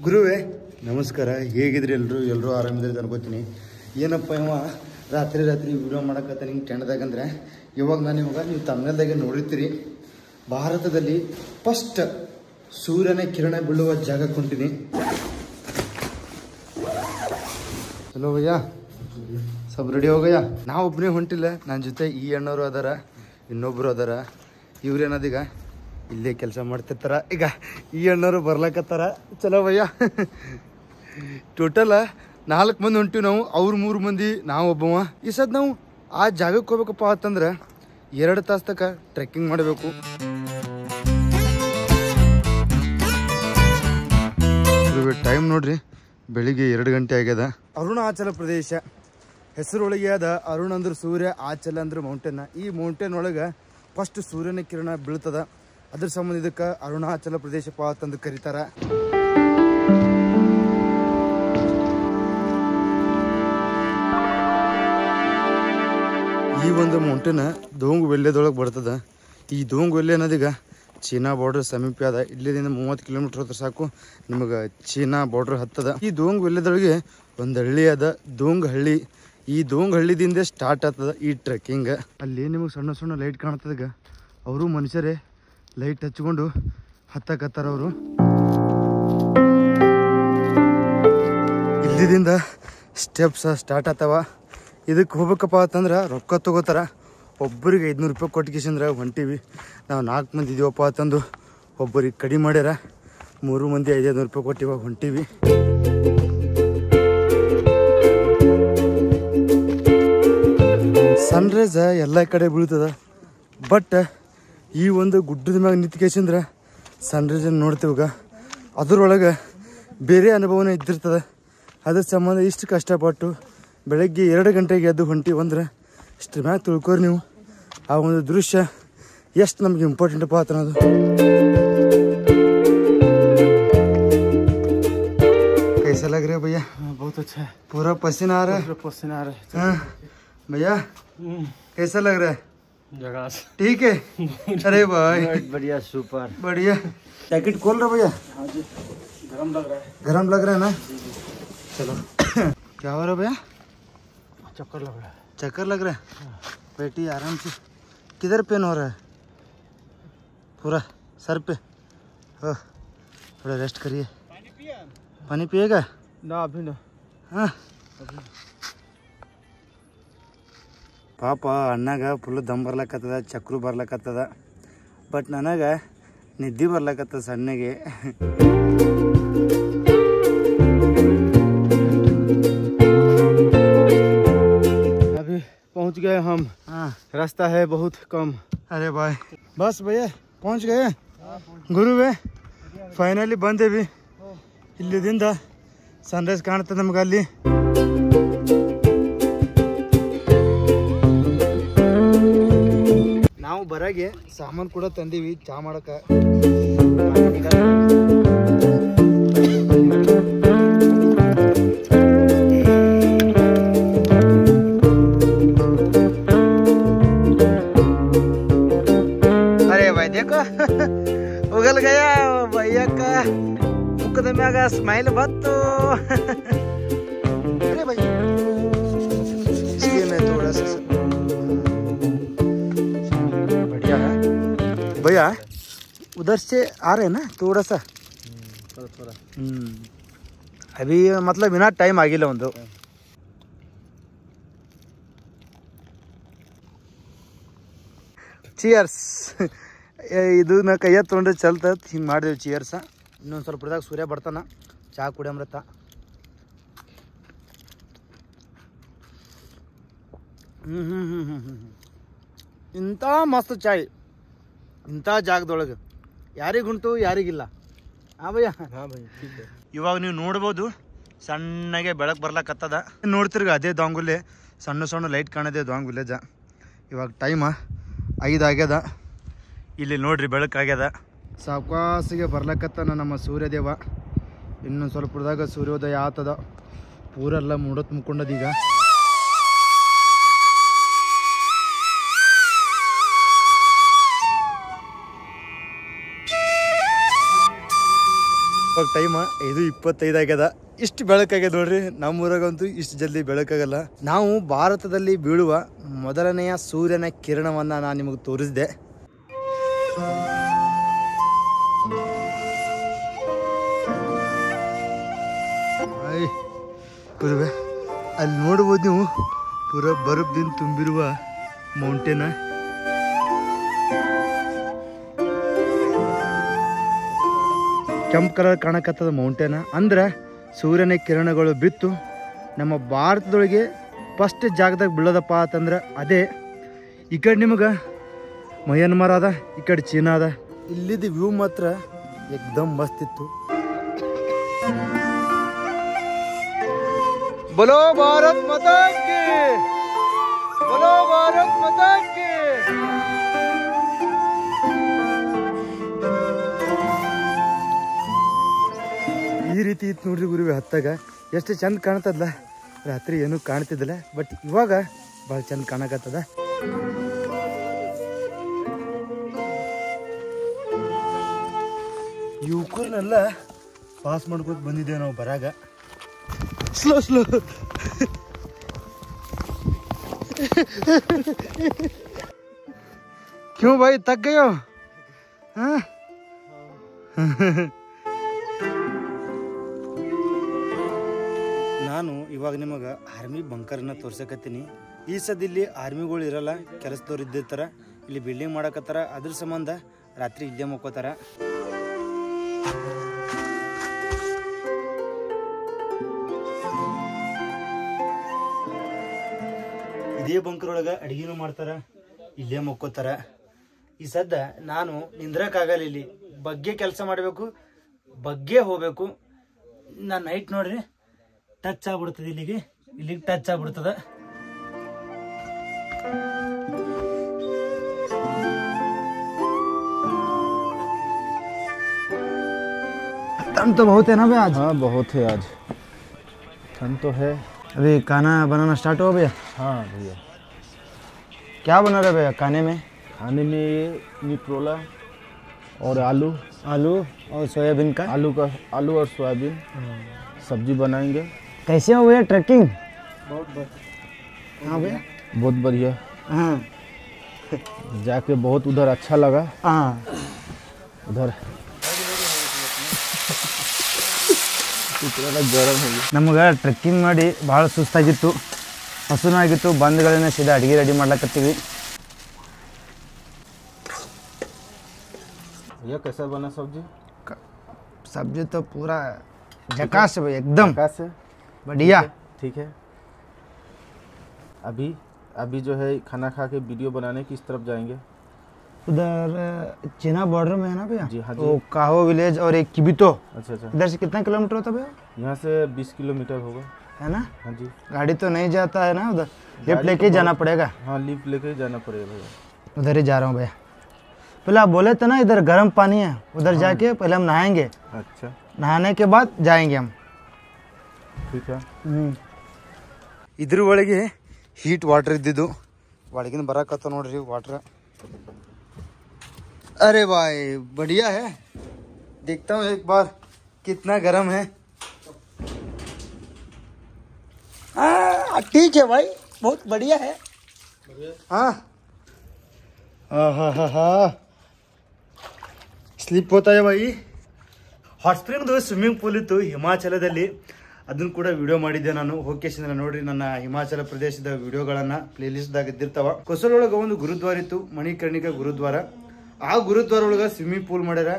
ಗುರುವೇ ನಮಸ್ಕಾರ. ಹೇಗಿದ್ರಿ ಎಲ್ಲರೂ ಆರಾಮಿದ್ರಿ ಅನ್ಕೋತೀನಿ. ಏನಪ್ಪ ಇವ ರಾತ್ರಿ ವಿಡಿಯೋ ಮಾಡಕತ್ತ ನಿಂಗೆ ಟೆಂಡ್ದಾಗಂದ್ರೆ ಇವಾಗ ನಾನು ನೀವು ತಮಿಳ್ನಾಡಿಗೆ ನೋಡಿರ್ತೀರಿ, ಭಾರತದಲ್ಲಿ ಫಸ್ಟ್ ಸೂರ್ಯನ ಕಿರಣ ಬೀಳುವ ಜಾಗ ಕೊಂಟಿನಿ. ಚಲೋ ಭಯ್ಯ, ಸಬ್ ರೆಡಿ ಹೋಗಯ್ಯ. ನಾ ಒಬ್ಬನೇ ಹೊಂಟಿಲ್ಲ, ನನ್ನ ಜೊತೆ ಈ ಅಣ್ಣವರು ಅದಾರ, ಇನ್ನೊಬ್ರು ಅದಾರ. ಇವ್ರೇನದೀಗ ಇಲ್ಲೇ ಕೆಲಸ ಮಾಡ್ತಿರ್ತಾರ. ಈಗ ಈ ಅಣ್ಣವರು ಬರ್ಲಕತ್ತಾರ. ಚಲೋ ಭಯ್ಯ. ಟೋಟಲ್ 4 ಮಂದಿ ಹೊಂಟಿವಿ ನಾವು. ಅವ್ರು 3 ಮಂದಿ, ನಾವು ಒಬ್ಬವ. ಈ ಸದ್ ನಾವು ಆ ಜಾಗಕ್ಕೆ ಹೋಗ್ಬೇಕಪ್ಪ ಅಂತಂದ್ರೆ 2 ತಾಸು ತನಕ ಟ್ರೆಕ್ಕಿಂಗ್ ಮಾಡಬೇಕು. ಟೈಮ್ ನೋಡ್ರಿ, ಬೆಳಿಗ್ಗೆ 2 ಗಂಟೆ ಆಗ್ಯದ. ಅರುಣಾಚಲ ಪ್ರದೇಶ ಹೆಸರೊಳಗೆ ಅದ. ಅರುಣ್ ಅಂದ್ರೆ ಸೂರ್ಯ, ಆಚಲ ಅಂದ್ರೆ ಮೌಂಟೇನ್. ಈ ಮೌಂಟೇನ್ ಒಳಗೆ ಫಸ್ಟ್ ಸೂರ್ಯನ ಕಿರಣ ಬೀಳ್ತದ. ಅದ್ರ ಸಂಬಂಧ ಇದಕ್ಕೆ ಅರುಣಾಚಲ ಪ್ರದೇಶಪ್ಪ ಅಂತಂದು ಕರೀತಾರ. ಈ ಒಂದು ಮೌಂಟೇನ್ ದೋಂಗ್ ವೆಲ್ಲೆದೊಳಗೆ ಬರ್ತದ. ಈ ದೋಂಗ್ ವೆಲ್ಲೆ ಅನ್ನೋದೀಗ ಚೀನಾ ಬಾರ್ಡರ್ ಸಮೀಪ ಅದ. ಇಲ್ಲಿಂದ 30 ಕಿಲೋಮೀಟರ್ ಹೋದ್ರೆ ಸಾಕು ನಿಮಗೆ ಚೀನಾ ಬಾರ್ಡರ್ ಹತ್ತದ. ಈ ದೋಂಗ್ ವೆಲ್ಲೆದೊಳಗೆ ಒಂದು ಹಳ್ಳಿ ಅದ, ದೋಂಗ್ ಹಳ್ಳಿ. ಈ ದೋಂಗ್ ಹಳ್ಳಿದಿಂದ ಸ್ಟಾರ್ಟ್ ಆಗ್ತದ ಈ ಟ್ರೆಕ್ಕಿಂಗ್. ಅಲ್ಲಿ ನಿಮಗೆ ಸಣ್ಣ ಸಣ್ಣ ಲೈಟ್ ಕಾಣ್ತದಾಗ ಅವರು ಮನುಷ್ಯರೇ ಲೈಟ್ ಹಚ್ಕೊಂಡು ಹತ್ತಕತ್ತಾರ. ಅವರು ಇಲ್ಲಿದಿಂದ ಸ್ಟೆಪ್ಸ್ ಸ್ಟಾರ್ಟ್ ಆಗ್ತಾವ. ಇದಕ್ಕೆ ಹೋಗ್ಬೇಕಪ್ಪ ಅಂತಂದ್ರೆ ರೊಕ್ಕ ತಗೋತಾರ. ಒಬ್ಬರಿಗೆ 500 ರೂಪಾಯಿ ಕೊಟ್ಟಿಗೆಸಂದ್ರೆ ಹೊಂಟೀವಿ. ನಾವು 4 ಮಂದಿ ಇದೀವಪ್ಪ ಅಂತಂದು ಒಬ್ಬರಿಗೆ ಕಡಿಮೆ ಮಾಡ್ಯಾರ. 3 ಮಂದಿ 500 ರೂಪಾಯಿ ಕೊಟ್ಟು ಇವಾಗ ಹೊಂಟೀವಿ. ಸನ್ರೈಸ್ ಎಲ್ಲ ಕಡೆ ಬೀಳ್ತದ. ಬಟ್ ಈ ಒಂದು ಗುಡ್ಡದ ಮ್ಯಾಗ ನಿಂತ್ಕೇಸಂದ್ರೆ ಸನ್ರೈಸನ್ನು ನೋಡ್ತೀವಾಗ ಅದರೊಳಗೆ ಬೇರೆ ಅನುಭವನೇ ಇದ್ದಿರ್ತದೆ. ಅದ್ರ ಸಂಬಂಧ ಇಷ್ಟು ಕಷ್ಟಪಟ್ಟು ಬೆಳಗ್ಗೆ 2 ಗಂಟೆಗೆ ಎದ್ದು ಹೊಂಟೀವಿ ಅಂದ್ರೆ ಇಷ್ಟ್ರ ಮ್ಯಾಗ ತಿಳ್ಕೊರಿ ನೀವು ಆ ಒಂದು ದೃಶ್ಯ ಎಷ್ಟು ನಮ್ಗೆ ಇಂಪಾರ್ಟೆಂಟಪ್ಪ ಆತ ಅನ್ನೋದು. कैसा लग रहा है भैया? बहुत अच्छा है. पूरा पसीना आ रहा है. पसीना आ रहा है. हाँ भैया, कैसा लग रहा है? जगह ठीक है. अरे भाई बढ़िया, सुपर बढ़िया. जैकेट खोल रहा भैया? हाँ जी, गरम लग रहा है. गरम लग रहा है ना? चलो. क्या हो रहा है भैया? चक्कर लग रहा है. चक्कर लग रहा है? बैठी आराम से. किधर पेन हो रहा है? पूरा सर पे. हाँ, थोड़ा रेस्ट करिए. पानी पिएगा? ना अभी ना. हाँ. ಪಾಪ ಅಣ್ಣಾಗ ಫುಲ್ ದಮ್ ಬರ್ಲಕತ್ತದ, ಚಕ್ರು ಬರ್ಲಕತ್ತದ. ಬಟ್ ನನಗೆ ನಿದ್ದೆ ಬರ್ಲಕತ್ತದ ಸಣ್ಣಗೆ. अभी पहुंच गए हम. हाँ, रास्ता है बहुत कम. अरे भाई बस भैया पहुंच गए. ಗುರುವೇ ಫೈನಲಿ ಬಂದೇವಿ. ಇಲ್ಲಿದಿಂದ ಸನ್ರೈಸ್ ಕಾಣ್ತದೆ ನಮ್ಗೆ ಅಲ್ಲಿ. ನಾವು ಬರಾಗೆ ಸಾಮಾನು ಕೂಡ ತಂದೀವಿ ಚಾ ಮಾಡಕ. अरे भाई देखो उगल गया भैया का मुखದ ಮ್ಯಾಗ ಸ್ಮೈಲ್ ಬಂತು. अरे भाई इसलिए मैं थोड़ा सा बढ़िया है भैया. उधर से आ रहे हैं ना थोड़ा सा. थोड़ा अभी मतलब बिना टाइम ಆಗಿಲ್ಲ ಒಂದು. ಚಿಯರ್ಸ್. ಇದು ನಾ ಕೈಯ ತೊಗೊಂಡ್ರೆ ಚಲ್ತದ. ಹಿಂಗೆ ಮಾಡಿದೆವು ಚಿಯರ್ಸ. ಇನ್ನೊಂದು ಸ್ವಲ್ಪ ಹೊರದಾಗ ಸೂರ್ಯ ಬರ್ತಾನ, ಚಹಾ ಕುಡಿಯಮ್ರತ. ಇಂಥ ಮಸ್ತ್ ಚಾಯ್ ಇಂಥ ಜಾಗದೊಳಗೆ ಯಾರಿಗುಂಟು ಯಾರಿಗಿಲ್ಲ. ಹಾಂ ಭಯ್ಯ. हाँ भाई ठीक है. ಇವಾಗ ನೀವು ನೋಡ್ಬೋದು ಸಣ್ಣಗೆ ಬೆಳಕು ಬರ್ಲಕತ್ತದ. ನೋಡ್ತಿರ್ಗ ಅದೇ ದಾಂಗುಲೆ ಸಣ್ಣ ಸಣ್ಣ ಲೈಟ್ ಕಾಣದೆ ದಾಂಗ್ ವಿಲೇಜ. ಇವಾಗ ಟೈಮ 5 ಆಗ್ಯದ. ಇಲ್ಲಿ ನೋಡ್ರಿ ಬೆಳಕಾಗ್ಯದ. ಸಾವಕಾಸಿಗೆ ಬರ್ಲಕತ್ತಾನ ನಮ್ಮ ಸೂರ್ಯದೇವ. ಇನ್ನೊಂದು ಸ್ವಲ್ಪ ಹೊರದಾಗ ಸೂರ್ಯೋದಯ ಆತದ. ಪೂರೆಲ್ಲ ಮೂಡತ್ ಮುಕ್ಕೊಂಡದೀಗ. ಇವಾಗ ಟೈಮ್ 5:25 ಆಗ್ಯದ. ಇಷ್ಟು ಬೆಳಕಾಗ್ಯದ ನೋಡ್ರಿ. ನಮ್ಮೂರಾಗಂತೂ ಇಷ್ಟು ಜಲ್ದಿ ಬೆಳಕಾಗಲ್ಲ. ನಾವು ಭಾರತದಲ್ಲಿ ಬೀಳುವ ಮೊದಲನೆಯ ಸೂರ್ಯನ ಕಿರಣವನ್ನು ನಾನು ನಿಮಗೆ ತೋರಿಸಿದೆ. ಗುರುವೆ, ಅಲ್ಲಿ ನೋಡ್ಬೋದು ನೀವು ಪೂರ ಬರಬ್ದಿಂದ ತುಂಬಿರುವ ಮೌಂಟೇನ. ಕೆಂಪು ಕಲರ್ ಕಾಣಕತ್ತದ ಮೌಂಟೇನ. ಅಂದ್ರೆ ಸೂರ್ಯನ ಕಿರಣಗಳು ಬಿತ್ತು ನಮ್ಮ ಭಾರತದೊಳಗೆ ಫಸ್ಟ್ ಜಾಗದಾಗ ಬೀಳೋದಪ್ಪ ಅಂತಂದ್ರೆ ಅದೇ. ಈ ಕಡೆ ನಿಮಗೆ ಮಯನ್ಮಾರ್ ಅದ, ಈ ಕಡೆ ಚೀನಾ ಅದ. ಇಲ್ಲಿದ್ದ ವ್ಯೂ ಮಾತ್ರ ಏಕ್ದಮ್ ಮಸ್ತ್ ಇತ್ತು. बोलो भारत माता की, बोलो भारत माता की. ಈ ರೀತಿ ಇತ್ತು ನೋಡ್ರಿ ಗುರುವೆ. ಹತ್ತಾಗ ಎಷ್ಟು ಚಂದ ಕಾಣ್ತದಲ್ಲ. ರಾತ್ರಿ ಏನೂ ಕಾಣ್ತಿದ್ದಿಲ್ಲ, ಬಟ್ ಇವಾಗ ಭಾಳ ಚಂದ ಕಾಣಕತ್ತದ. ಯುವಕರನ್ನೆಲ್ಲ ಪಾಸ್ ಮಾಡ್ಕೊತ ಬಂದಿದ್ದೇವೆ ನಾವು ಬರಾಗ. स्लो स्लो क्यों भाई थक गए हो? हाँ ನಾನು ಇವಾಗ ನಿಮಗೆ ಆರ್ಮಿ ಬಂಕರ್ನ ತೋರ್ಸಕತ್ತೀನಿ. ಈ ಸದ್ಯ ಇಲ್ಲಿ ಆರ್ಮಿಗಳು ಇರಲ್ಲ, ಕೆಲಸದವ್ರು ಇದ್ದಿರ್ತಾರ. ಇಲ್ಲಿ ಬಿಲ್ಡಿಂಗ್ ಮಾಡಕತ್ತಾರ, ಅದ್ರ ಸಂಬಂಧ ರಾತ್ರಿ ಇಲ್ಲೇ ಮಕ್ಕೋತಾರ. ಇದೇ ಬಂಕರ್ ಒಳಗೆ ಅಡುಗೆನೂ ಮಾಡ್ತಾರ, ಇಲ್ಲೇ ಮಕ್ಕೋತಾರ. ಈ ಸದ್ದ ನಾನು ನಿಂದ್ರಕ್ಕಾಗಲ್ಲ, ಇಲ್ಲಿ ಬಗ್ಗೆ ಕೆಲಸ ಮಾಡಬೇಕು, ಬಗ್ಗೆ ಹೋಗ್ಬೇಕು. ನಾನು ನೈಟ್ ನೋಡ್ರಿ ಟಚ್ ಆಗ್ಬಿಡ್ತದೆ, ಇಲ್ಲಿಗೆ ಟಚ್ ಆಗ್ಬಿಡ್ತದ. ठंड तो बहुत है ना भैया आज? हाँ बहुत है आज, ठंड तो है. अभी खाना बनाना स्टार्ट हो भैया? हाँ भैया. क्या बना रहे भैया खाने में? खाने में ये निट्रोला और आलू और सोयाबीन का. आलू और सोयाबीन सब्जी बनाएंगे. कैसे हो भैया ट्रैकिंग? हाँ भैया बहुत बढ़िया. हाँ जाके बहुत उधर अच्छा लगा. हाँ उधर ಗರಂ ಹೋಗಿ. ನಮಗೆ ಟ್ರೆಕ್ಕಿಂಗ್ ಮಾಡಿ ಭಾಳ ಸುಸ್ತಾಗಿತ್ತು, ಹಸುನೂ ಆಗಿತ್ತು. ಬಂದ್ಗಳನ್ನ ಸೀದಾ ಅಡುಗೆ ರೆಡಿ ಮಾಡ್ಲಕತ್ತೀವಿ. ये कैसा बना सब्जी? सब्जी तो पूरा झकास है एकदम से बढ़िया. ठीक है. अभी जो है खाना खा के वीडियो बनाने किस तरफ जाएंगे? उधर चीना बॉर्डर में है ना भैया? जी हाँ जी. वो काहो विलेज और एक किबितो. अच्छा. इधर से कितना किलोमीटर होता है भैया? यहाँ से 20 किलोमीटर होगा, है ना? हाँ जी. गाड़ी तो नहीं जाता है ना उधर, लिफ्ट लेके जाना पड़ेगा. हाँ लिफ्ट लेके ही जाना पड़ेगा भैया. उधर ही जा रहा हूँ भैया. पहले आप बोले थे ना इधर गर्म पानी है, उधर जाके पहले हम नहाएंगे. अच्छा. नहाने के बाद जाएंगे हम. ठीक है. ಇದ್ರ ಒಳಗೆ ಹೀಟ್ ವಾಟರ್ ಇದ್ದಿದ್ದು ಒಳಗಿನ ಬರಕತ್ತ ನೋಡ್ರಿ ವಾಟರ್. अरे भाई बढ़िया है, देखता हूँ एक बार कितना गर्म है. हाँ ठीक है भाई, बहुत बढ़िया है. हाँ हाँ ಸ್ಲಿಪ್ ಹೋಗ್ತಾ ಇದೆ ಬಾಯಿ. ಹಾಟ್ ಸ್ಪ್ರಿಂಗ್ದು ಸ್ವಿಮ್ಮಿಂಗ್ ಪೂಲ್ ಇತ್ತು ಹಿಮಾಚಲದಲ್ಲಿ, ಅದನ್ನು ಕೂಡ ವಿಡಿಯೋ ಮಾಡಿದ್ದೆ ನಾನು. ಹೋಗ್ಕೇಶಂದ್ರೆ ನೋಡ್ರಿ ನನ್ನ ಹಿಮಾಚಲ ಪ್ರದೇಶದ ವಿಡಿಯೋಗಳನ್ನು ಪ್ಲೇಲಿಸ್ಟ್ದಾಗ ಇದ್ದಿರ್ತಾವ. ಕೊಸಲೊಳಗೆ ಒಂದು ಗುರುದ್ವಾರ ಇತ್ತು, ಮಣಿಕರ್ಣಿಕಾ ಗುರುದ್ವಾರ. ಆ ಗುರುದ್ವಾರ ಒಳಗೆ ಸ್ವಿಮ್ಮಿಂಗ್ ಪೂಲ್ ಮಾಡ್ಯಾರ.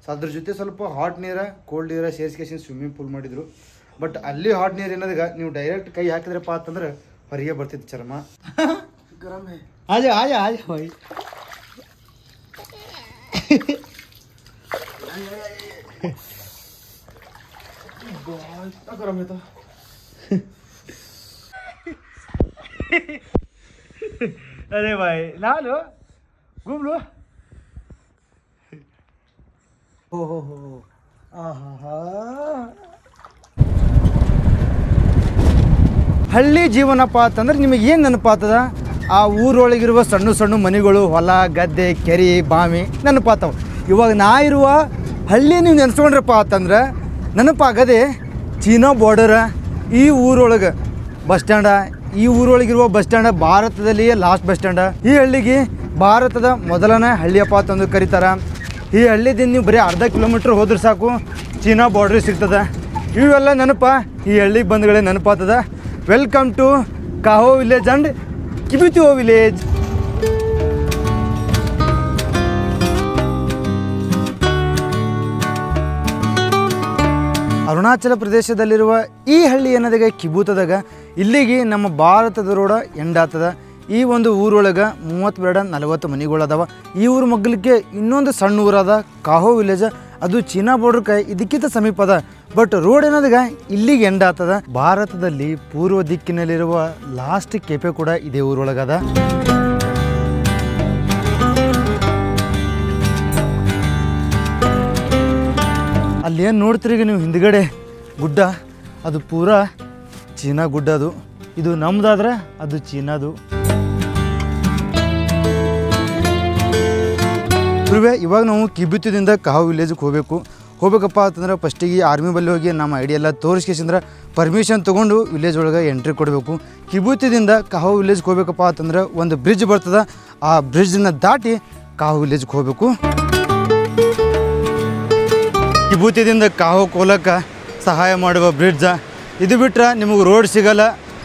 ಸೊ ಅದ್ರ ಜೊತೆ ಸ್ವಲ್ಪ ಹಾಟ್ ನೀರ ಕೋಲ್ಡ್ ನೀರ ಸೇರಿಸ್ಕೇಶನ್ ಸ್ವಿಮ್ಮಿಂಗ್ ಪೂಲ್ ಮಾಡಿದ್ರು. ಬಟ್ ಅಲ್ಲಿ ಹಾಟ್ ನೀರು ಏನದಾಗ ನೀವು ಡೈರೆಕ್ಟ್ ಕೈ ಹಾಕಿದ್ರಪ್ಪ ಅಂತಂದ್ರೆ ಹೊರಗೆ ಬರ್ತಿತ್ತು ಚರ್ಮ. ಗರಂ ಹೈ. ಆಜಾ ಆಜಾ ಆಜಾ ಭಾಯಿ. इतना गर्म है तो. अरे भाई नहा लो, घूम लो. हो आहा. ಹಳ್ಳಿ ಜೀವನಪ್ಪ ಅಂತಂದ್ರೆ ನಿಮಗೆ ಏನು ನೆನಪಾಗ್ತದ? ಆ ಊರೊಳಗಿರುವ ಸಣ್ಣ ಸಣ್ಣ ಮನೆಗಳು, ಹೊಲ ಗದ್ದೆ, ಕೆರೆ ಬಾವಿ ನೆನಪಾಗ್ತಾವೆ. ಇವಾಗ ನಾ ಇರುವ ಹಳ್ಳಿ ನೀವು ನೆನೆಸ್ಕೊಂಡ್ರಪ್ಪ ಅಂತಂದ್ರೆ ನೆನಪಾಗದೆ ಚೀನಾ ಬಾರ್ಡರ ಈ ಊರೊಳಗೆ ಬಸ್ ಸ್ಟ್ಯಾಂಡ, ಈ ಊರೊಳಗಿರುವ ಬಸ್ ಸ್ಟ್ಯಾಂಡ ಭಾರತದಲ್ಲಿಯೇ ಲಾಸ್ಟ್ ಬಸ್ ಸ್ಟ್ಯಾಂಡ. ಈ ಹಳ್ಳಿಗೆ ಭಾರತದ ಮೊದಲನೇ ಹಳ್ಳಿಯಪ್ಪ ಅಂತಂದು ಕರೀತಾರೆ. ಈ ಹಳ್ಳಿದಿಂದ ನೀವು ಬರೀ ಅರ್ಧ ಕಿಲೋಮೀಟ್ರ್ ಹೋದ್ರೆ ಸಾಕು ಚೀನಾ ಬಾರ್ಡ್ರ್ ಸಿಗ್ತದೆ. ಇವೆಲ್ಲ ನೆನಪ ಈ ಹಳ್ಳಿಗೆ ಬಂದ್ಗಳೇ ನೆನಪಾಗ್ತದ. Welcome to Kaho village and Kibithoo village. Arunachal ಪ್ರದೇಶದಲ್ಲಿರುವ ಈ ಹಳ್ಳಿ ಏನದಾಗ ಕಿಬೂತದಾಗ ಇಲ್ಲಿಗೆ ನಮ್ಮ ಭಾರತದ ರೋಡ ಎಂಡ್ ಆಗ್ತದ. ಈ ಒಂದು ಊರೊಳಗೆ 32-40 ಮನೆಗಳದಾವ. ಈ ಊರು ಮಗ್ಗಲಿಕ್ಕೆ ಇನ್ನೊಂದು ಸಣ್ಣ ಊರದ ಕಾಹೋ ವಿಲೇಜ್, ಅದು ಚೀನಾ ಬಾರ್ಡ್ರಕ್ಕೆ ಇದಕ್ಕಿಂತ ಸಮೀಪ ಅದ. ಬಟ್ ರೋಡ್ ಏನದಾಗ ಇಲ್ಲಿಗೆ ಎಂಡ್ ಆಗ್ತದ. ಭಾರತದಲ್ಲಿ ಪೂರ್ವ ದಿಕ್ಕಿನಲ್ಲಿರುವ ಲಾಸ್ಟ್ ಕೆಫೆ ಕೂಡ ಇದೇ ಊರೊಳಗದ. ಅಲ್ಲೇನು ನೋಡ್ತೀರಿ ನೀವು ಹಿಂದ್ಗಡೆ ಗುಡ್ಡ, ಅದು ಪೂರಾ ಚೀನಾ ಗುಡ್ಡ. ಅದು ಇದು ನಮ್ದಾದ್ರೆ ಅದು ಚೀನಾದು. ಇವಾಗ ನಾವು ಕಿಬಿತಿದಿಂದ ಕಾಹೋ ವಿಲೇಜ್ಗೆ ಹೋಗ್ಬೇಕಪ್ಪ ಅಂತಂದ್ರೆ ಫಸ್ಟಿಗೆ ಆರ್ಮಿ ಬಲ್ಲಿ ಹೋಗಿ ನಮ್ಮ ಐಡಿ ಎಲ್ಲ ತೋರಿಸ್ಕೇಸಂದ್ರೆ ಪರ್ಮಿಷನ್ ತೊಗೊಂಡು ವಿಲೇಜ್ ಒಳಗೆ ಎಂಟ್ರಿ ಕೊಡಬೇಕು. ಕಿಬೂತಿದಿಂದ ಕಾಹೋ ವಿಲೇಜ್ಗೆ ಹೋಗ್ಬೇಕಪ್ಪ ಅಂತಂದ್ರೆ ಒಂದು ಬ್ರಿಡ್ಜ್ ಬರ್ತದೆ. ಆ ಬ್ರಿಡ್ಜನ್ನ ದಾಟಿ ಕಾಹೋ ವಿಲೇಜ್ಗೆ ಹೋಗಬೇಕು. ಕಿಬೂತಿದಿಂದ ಕಾಹೋ ಕೋಲಕ್ಕೆ ಸಹಾಯ ಮಾಡುವ ಬ್ರಿಡ್ಜ ಇದು. ಬಿಟ್ಟರೆ ನಿಮಗೆ ರೋಡ್ ಸಿಗಲ್ಲ.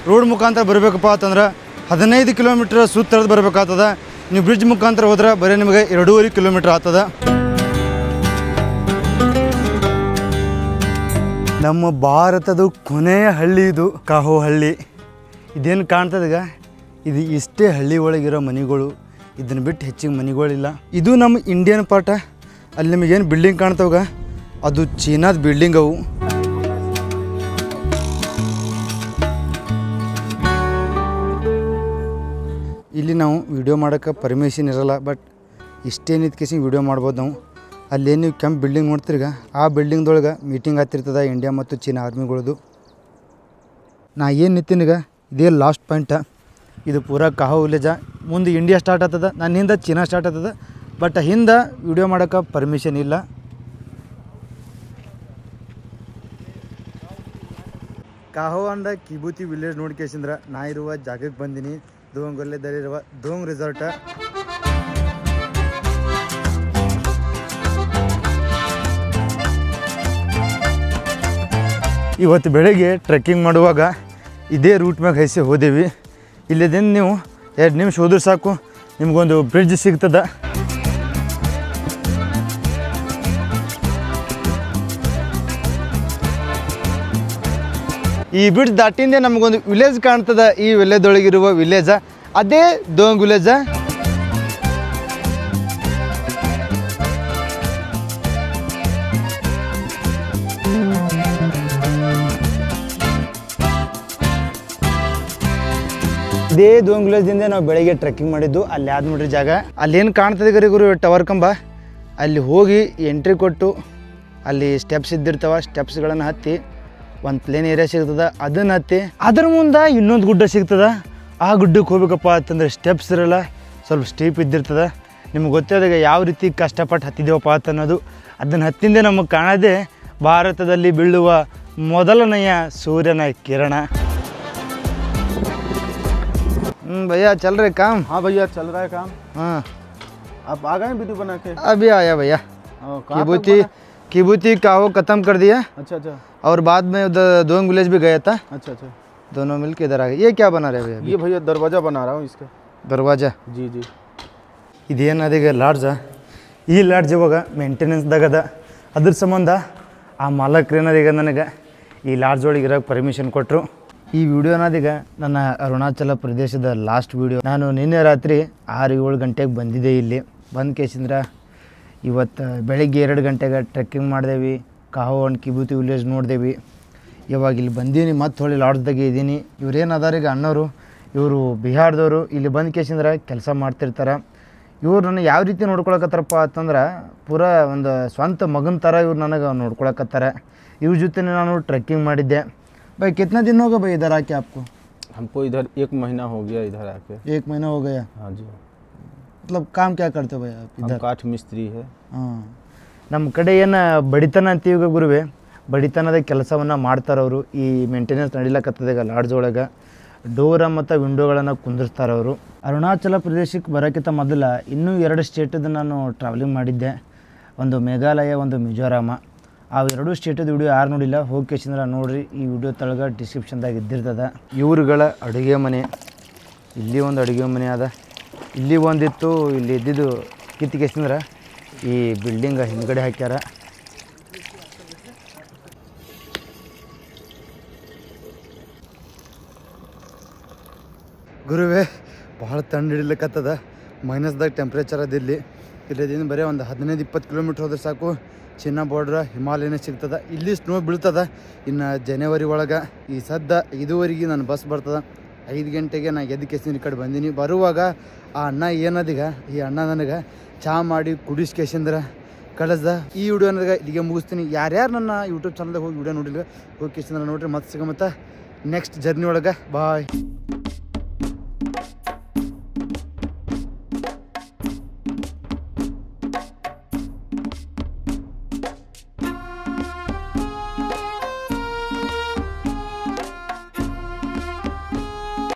ರೋಡ್ ಮುಖಾಂತರ ಬರಬೇಕಪ್ಪ ಅಂತಂದ್ರೆ 15 ಕಿಲೋಮೀಟ್ರ್ ಸುತ್ತಳದು ಬರಬೇಕಾಗ್ತದ. ನೀವು ಬ್ರಿಡ್ಜ್ ಮುಖಾಂತರ ಹೋದ್ರೆ ಬರೀ ನಿಮಗೆ 2.5 ಕಿಲೋಮೀಟ್ರ್ ಆಗ್ತದ. ನಮ್ಮ ಭಾರತದ ಕೊನೆಯ ಹಳ್ಳಿ ಇದು ಕಾಹೋ ಹಳ್ಳಿ. ಇದೇನು ಕಾಣ್ತದೀಗ, ಇದು ಇಷ್ಟೇ ಹಳ್ಳಿ ಒಳಗಿರೋ ಮನೆಗಳು. ಇದನ್ನು ಬಿಟ್ಟು ಹೆಚ್ಚಿಗೆ ಮನೆಗಳಿಲ್ಲ. ಇದು ನಮ್ಮ ಇಂಡಿಯನ್ ಪಾರ್ಟ. ಅಲ್ಲಿ ನಿಮಗೇನು ಬಿಲ್ಡಿಂಗ್ ಕಾಣ್ತಾವಾಗ ಅದು ಚೀನಾದ ಬಿಲ್ಡಿಂಗ್ ಅವು. ಇಲ್ಲಿ ನಾವು ವಿಡಿಯೋ ಮಾಡೋಕ್ಕೆ ಪರ್ಮಿಷನ್ ಇರೋಲ್ಲ, ಬಟ್ ಇಷ್ಟೇನಿದ್ ಕೇಸಿ ವಿಡಿಯೋ ಮಾಡ್ಬೋದು ನಾವು. ಅಲ್ಲೇನು ನೀವು ಕೆಂಪು ಬಿಲ್ಡಿಂಗ್ ನೋಡ್ತೀರಿಗ, ಆ ಬಿಲ್ಡಿಂಗ್ದೊಳಗೆ ಮೀಟಿಂಗ್ ಆಗ್ತಿರ್ತದೆ ಇಂಡಿಯಾ ಮತ್ತು ಚೀನಾ ಆರ್ಮಿಗಳದು. ನಾ ಏನು ನಿಂತೀನೀಗ ಇದೇ ಲಾಸ್ಟ್ ಪಾಯಿಂಟ. ಇದು ಪೂರಾ ಕಾಹೋ ವಿಲೇಜ. ಮುಂದೆ ಇಂಡಿಯಾ ಸ್ಟಾರ್ಟ್ ಆಗ್ತದೆ, ನನ್ನ ಹಿಂದೆ ಚೀನಾ ಸ್ಟಾರ್ಟ್ ಆಗ್ತದೆ. ಬಟ್ ಹಿಂದೆ ವಿಡಿಯೋ ಮಾಡೋಕ್ಕೆ ಪರ್ಮಿಷನ್ ಇಲ್ಲ. ಕಾಹೋ ಅಂದ ಕಿಬೂತಿ ವಿಲೇಜ್ ನೋಡ್ಕೇಸಿಂದ್ರೆ ನಾ ಇರುವ ಜಾಗಕ್ಕೆ ಬಂದೀನಿ. ದೋಂಗೊಲ್ಲೆದಲ್ಲಿರುವ ದೋಂಗ್ ರೆಸಾರ್ಟ. ಇವತ್ತು ಬೆಳಗ್ಗೆ ಟ್ರೆಕ್ಕಿಂಗ್ ಮಾಡುವಾಗ ಇದೇ ರೂಟ್ ಮ್ಯಾಗ ಹೈಸಿ ಹೋದೇವಿ. ಇಲ್ಲಿದಿಂದ ನೀವು 2 ನಿಮಿಷ ಹೋದ್ರೆ ಸಾಕು ನಿಮಗೊಂದು ಬ್ರಿಡ್ಜ್ ಸಿಗ್ತದೆ. ಈ ಬ್ರಿಡ್ಜ್ ದಾಟಿಂದೆ ನಮಗೊಂದು ವಿಲೇಜ್ ಕಾಣ್ತದೆ. ಈ ವಿಲೇಜ್ದೊಳಗಿರುವ ವಿಲೇಜ ಅದೇ ದೋಂಗ್ ವಿಲೇಜ. ಇದೇ ದೋಂಗ್ ವಿಲೇಜ್ದಿಂದ ನಾವು ಬೆಳಗ್ಗೆ ಟ್ರೆಕ್ಕಿಂಗ್ ಮಾಡಿದ್ದು. ಅಲ್ಲಿ ಆದ ನೋಡ್ರಿ ಜಾಗ. ಅಲ್ಲೇನು ಕಾಣ್ತದೆ ಗರಿ ಗುರು ಟವರ್ ಕಂಬ. ಅಲ್ಲಿ ಹೋಗಿ ಎಂಟ್ರಿ ಕೊಟ್ಟು ಅಲ್ಲಿ ಸ್ಟೆಪ್ಸ್ ಇದ್ದಿರ್ತಾವ. ಸ್ಟೆಪ್ಸ್ಗಳನ್ನು ಹತ್ತಿ ಒಂದು ಪ್ಲೇನ್ ಏರಿಯಾ ಸಿಗ್ತದೆ, ಅದನ್ನು ಹತ್ತಿ ಅದ್ರ ಮುಂದೆ ಇನ್ನೊಂದು ಗುಡ್ಡ ಸಿಗ್ತದೆ. ಆ ಗುಡ್ಡಕ್ಕೆ ಹೋಗ್ಬೇಕಪ್ಪ ಅಂತಂದ್ರೆ ಸ್ಟೆಪ್ಸ್ ಇರಲ್ಲ, ಸ್ವಲ್ಪ ಸ್ಟೀಪ್ ಇದ್ದಿರ್ತದೆ. ನಿಮ್ಗೆ ಗೊತ್ತಾದಾಗ ಯಾವ ರೀತಿ ಕಷ್ಟಪಟ್ಟು ಹತ್ತಿದ್ದೇವಪ್ಪ ಅಂತ ಅನ್ನೋದು. ಅದನ್ನು ಹತ್ತಿಂದೆ ನಮಗೆ ಕಾಣೋದೇ ಭಾರತದಲ್ಲಿ ಬೀಳುವ ಮೊದಲನೆಯ ಸೂರ್ಯನ ಕಿರಣ. भैया चल रहे काम? हाँ भैया चल रहा है काम। हाँ आप आ गए वीडियो बना के? अभी आया भैया। किबूती काहो ख़त्म कर दिया। अच्छा अच्छा। और बाद में उधर दोंग विलेज भी गया था। अच्छा अच्छा। दोनों मिल के इधर आ गए। ये क्या बना रहे भैया? ये भैया दरवाज़ा बना रहा हूँ इसका। दरवाज़ा? जी जी। ಇದೇನದೀಗ ಲಾಡ್ಜ. ಈ ಲಾಡ್ಜ್ ಇವಾಗ ಮೇಂಟೆನೆನ್ಸ್ದಾಗದ. ಅದ್ರ ಸಂಬಂಧ ಆ ಮಾಲಕ್ರೇನದೀಗ ನನಗೆ ಈ ಲಾಡ್ಜ್ ಒಳಗೆ ಇರೋಕ್ಕೆ ಪರ್ಮಿಷನ್ ಕೊಟ್ಟರು. ಈ ವಿಡಿಯೋ ಅನ್ನೋದೀಗ ನನ್ನ ಅರುಣಾಚಲ ಪ್ರದೇಶದ ಲಾಸ್ಟ್ ವಿಡಿಯೋ. ನಾನು ನಿನ್ನೆ ರಾತ್ರಿ 6-7 ಗಂಟೆಗೆ ಬಂದಿದ್ದೆ. ಇಲ್ಲಿ ಬಂದು ಕೇಸಿಂದ್ರೆ ಇವತ್ತು ಬೆಳಗ್ಗೆ 2 ಗಂಟೆಗೆ ಟ್ರೆಕ್ಕಿಂಗ್ ಮಾಡಿದೇವಿ. ಕಾಹೋ ಅಂಡ್ ಕಿಬೂತಿ ವಿಲೇಜ್ ನೋಡಿದೇವಿ. ಇವಾಗ ಇಲ್ಲಿ ಬಂದೀನಿ, ಮತ್ತೆ ಹೊಳ್ಳಿ ಲಾಡ್ಜ್ದಾಗೆ ಇದ್ದೀನಿ. ಇವ್ರೇನು ಅದಾರ ಈಗ ಅಣ್ಣವರು, ಇವರು ಬಿಹಾರದವರು. ಇಲ್ಲಿ ಬಂದು ಕೇಸಿಂದ್ರೆ ಕೆಲಸ ಮಾಡ್ತಿರ್ತಾರೆ. ಇವ್ರು ನನಗೆ ಯಾವ ರೀತಿ ನೋಡ್ಕೊಳಕತ್ತಾರಪ್ಪ ಅಂತಂದ್ರೆ ಪೂರಾ ಒಂದು ಸ್ವಂತ ಮಗನ ಥರ ಇವ್ರು ನನಗೆ ನೋಡ್ಕೊಳಕತ್ತಾರೆ. ಇವ್ರ ಜೊತೆ ನಾನು ಟ್ರೆಕ್ಕಿಂಗ್ ಮಾಡಿದ್ದೆ. भाई कितना दिन होगा भाई इधर आके आपको? हमको इधर 1 महीना हो गया इधर आके। 1 महीना हो गया? हाँ जी। मतलब काम क्या करते हो भाई आप इधर? हम काठ मिस्त्री है। हाँ, ನಮ್ಮ ಕಡೆ ಏನು ಬಡಿತನ ಅಂತೀವಿ ಗುರುವೆ, ಬಡಿತನದ ಕೆಲಸವನ್ನು ಮಾಡ್ತಾರವರು. ಈ ಮೇಂಟೆನೆನ್ಸ್ ನಡಿಲಕತ್ತದ ಈಗ ಲಾಡ್ಜ್ ಒಳಗೆ. ಡೋರ ಮತ್ತು ವಿಂಡೋಗಳನ್ನು ಕುಂದಿರ್ತಾರವರು. ಅರುಣಾಚಲ ಪ್ರದೇಶಕ್ಕೆ ಬರೋಕ್ಕಿಂತ ಮೊದಲ ಇನ್ನೂ 2 ಸ್ಟೇಟದ್ದು ನಾನು ಟ್ರಾವೆಲಿಂಗ್ ಮಾಡಿದ್ದೆ. ಒಂದು ಮೇಘಾಲಯ, ಒಂದು ಮಿಜೋರಾಮ. ಆ 2 ಸ್ಟೇಟದ ವಿಡಿಯೋ ಯಾರು ನೋಡಿಲ್ಲ ಹೋಗ್ಕೇಶಂದ್ರೆ ನೋಡಿರಿ. ಈ ವಿಡಿಯೋ ತಳಗೆ ಡಿಸ್ಕ್ರಿಪ್ಷನ್ದಾಗ ಇದ್ದಿರ್ತದೆ. ಇವ್ರುಗಳ ಅಡುಗೆ ಮನೆ. ಇಲ್ಲಿ ಒಂದು ಅಡುಗೆ ಮನೆ ಅದ, ಇಲ್ಲಿ ಒಂದಿತ್ತು. ಇಲ್ಲಿ ಇದ್ದಿದ್ದು ಕಿತ್ತಿಗೆಸಂದ್ರೆ ಈ ಬಿಲ್ಡಿಂಗ್ ಹಿಂದ್ಗಡೆ ಹಾಕ್ಯಾರ. ಗುರುವೇ ಭಾಳ ತಣ್ಣು ಹಿಡಿಲಿಕ್ಕತ್ತದ. ಮೈನಸ್ದಾಗ ಟೆಂಪ್ರೇಚರ್ ಅದ. ಇಲ್ಲಿದಿಂದ ಬರೀ ಒಂದು 15-20 ಕಿಲೋಮೀಟ್ರ್ ಹೋದ್ರೆ ಸಾಕು ಚೀನಾ ಬಾರ್ಡ್ರ ಹಿಮಾಲಯನೇ ಸಿಗ್ತದೆ. ಇಲ್ಲಿ ಸ್ನೋ ಬೀಳ್ತದೆ ಇನ್ನು ಜನವರಿ ಒಳಗೆ. ಈ ಸದ್ದ 5:15 ನನ್ನ ಬಸ್ ಬರ್ತದೆ. 5 ಗಂಟೆಗೆ ನಾನು ಎದ್ದು ಕೇಸಿನ ಈ ಕಡೆ ಬಂದೀನಿ. ಬರುವಾಗ ಆ ಅಣ್ಣ ಏನದೀಗ ಈ ಅಣ್ಣ ನನಗೆ ಚಹಾ ಮಾಡಿ ಕುಡಿಸ್ಕೇಶಂದ್ರೆ ಕಳಿಸ್ದ. ಈ ವಿಡಿಯೋ ನನಗೆ ಇಲ್ಲಿಗೆ ಮುಗಿಸ್ತೀನಿ. ಯಾರ್ಯಾರು ನನ್ನ ಯೂಟ್ಯೂಬ್ ಚಾನಲ್ದಾಗ ಹೋಗಿ ವಿಡಿಯೋ ನೋಡಿಲ್ಲ ಹೋಗಿ ಕೇಶಂದ್ರೆ ನೋಡಿರಿ. ಮತ್ತೆ ಸಿಗ ಮತ್ತು ನೆಕ್ಸ್ಟ್ ಜರ್ನಿ ಒಳಗೆ. ಬಾಯ್.